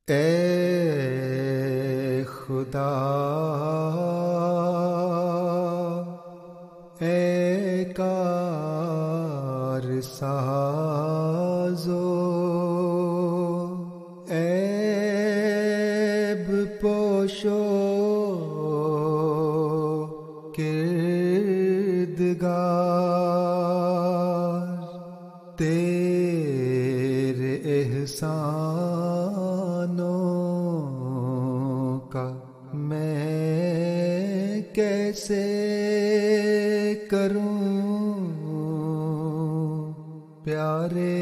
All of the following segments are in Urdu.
اے خدا، اے کار سازو، عیب پوشو کردگار، تیرے احسانوں کا میں کیسے کروں پیارے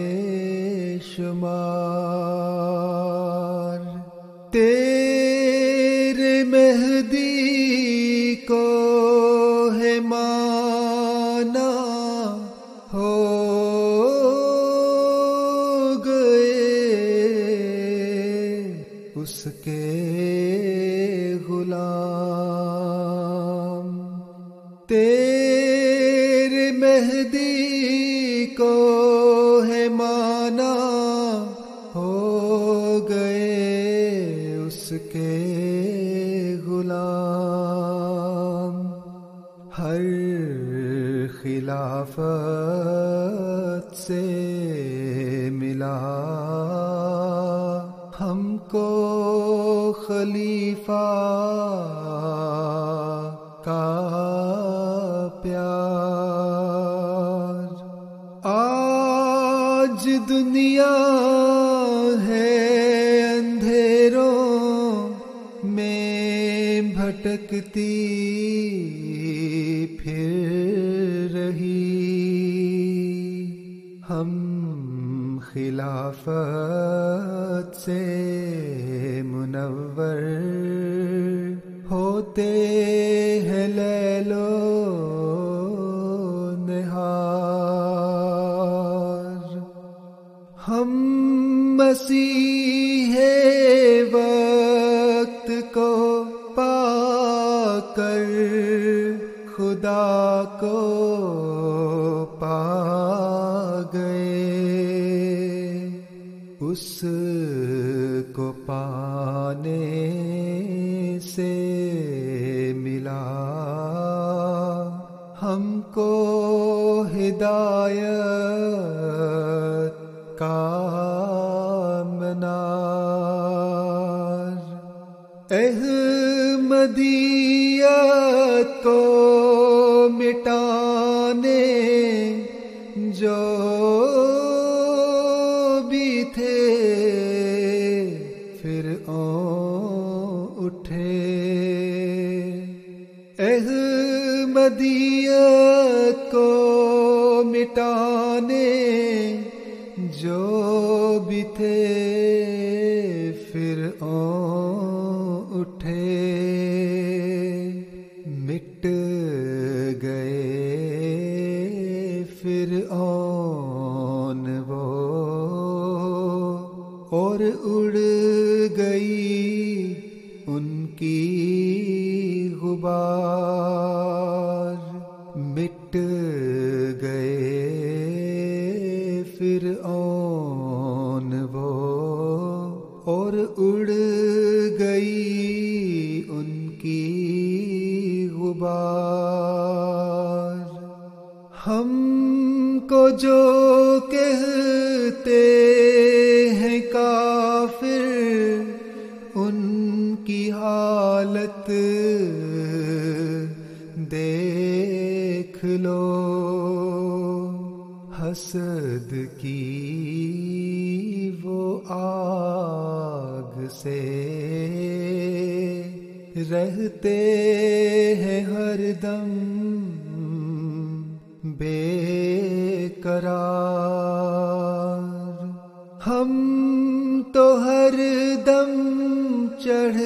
شمار، تیرے مہدی کو ہے مانا ہو اس کے غلام، تیرے مہدی کو ہے مانا ہو گئے اس کے غلام، ہر خلافت سے ملا ہم کو خلیفہ کا پیار، آج دنیا ہے اندھیروں میں بھٹکتی پھر رہی، ہم خلافت سے منور ہوتے ہیں لیل و نہار، ہم مسیح وقت کو پا کر خدا کو پا گئے، اس کو پانے سے ملا ہم کو ہدایت کا منار، احمدیت کو مٹانے جو بھی تھے فرعون اٹھے، احمدیت کو مٹانے جو بھی تھے فرعون اٹھے، مٹ گئے فرعون وہ اور اڑ گئی ان کی غبار، مٹ گئے فرعون وہ اور اڑ گئی ان کی غبار، ہم کو جو کہتے ہیں کافر ان کی حالت دیکھ لو، حسد کی وہ آگ سے رہتے ہیں ہر دم بے قرار، ہم تو ہر دم چڑھ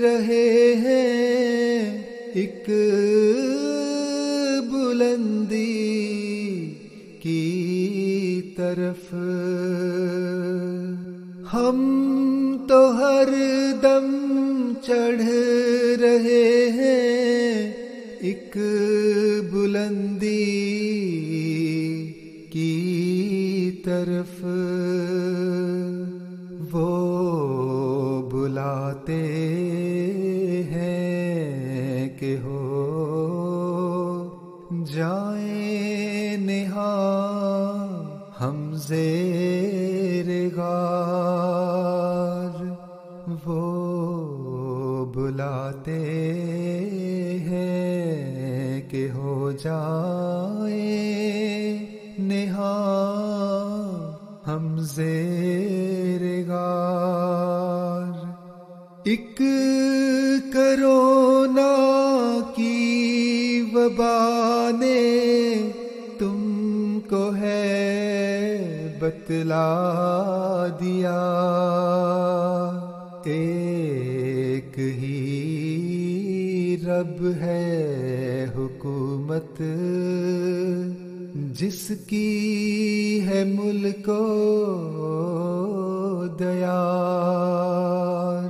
رہے ہیں ایک بلندی کی طرف، ہم تو ہر دم چڑھ رہے ہیں ایک بلندی کی طرف، وہ بلاتے ہیں کہ ہو جائیں نہاں ہم زیر غار، وہ بلاتے ہیں کہ ہو جائیں نہاں ہم زیر غار۔ ایک کرونا کی وبا نے تم کو ہے بتلا دیا، ایک ہی رب ہے حکومت جس کی ہے ملک و دیار،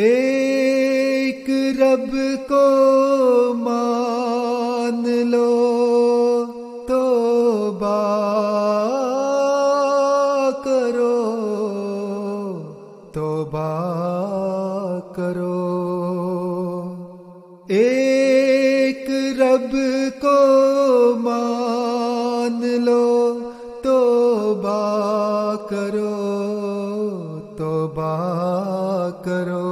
ایک رب کو مان لو توبہ کرو، توبہ کرو، ایک رب کو مان لو توبہ کرو، توبہ کرو،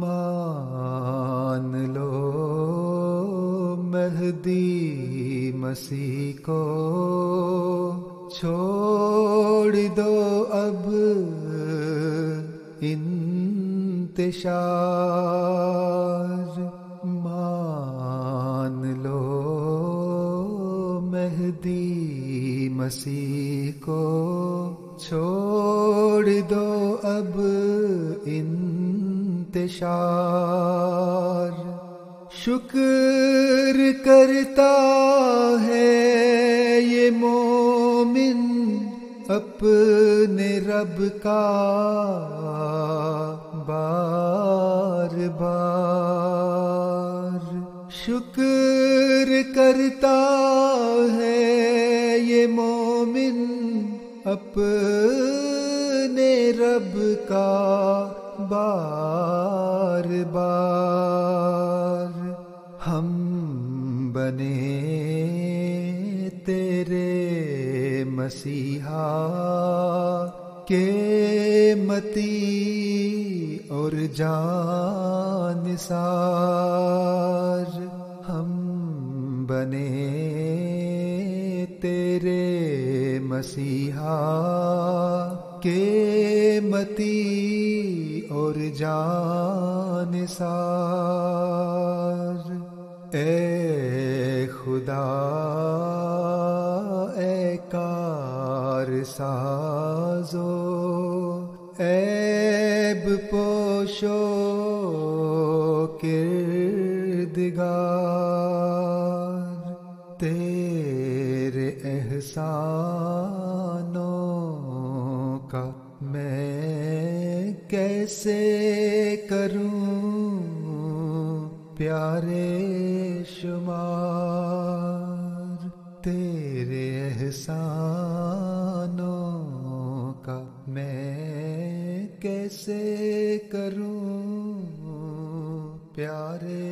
مان لو مہدی مسیح کو، چھوڑ دو اب انتشار، مان لو مہدی مسیح کو، چھوڑ دو اب انتشار۔ شکر کرتا ہے یہ مومن اپنے رب کا بار بار، شکر کرتا ہے یہ مومن اپنے رب کا بار بار۔ ہم بنے تیرے مسیحا کے متی اور جان نثار، ہم بنے تیرے مسیحا کے متی اور جان نثار۔ اے خدا اے کار سازو، عیب پوشو کردگار، تیرے احسانوں کا میں کیسے کروں پیارے شمار، تیرے احسانوں کا میں کیسے کروں پیارے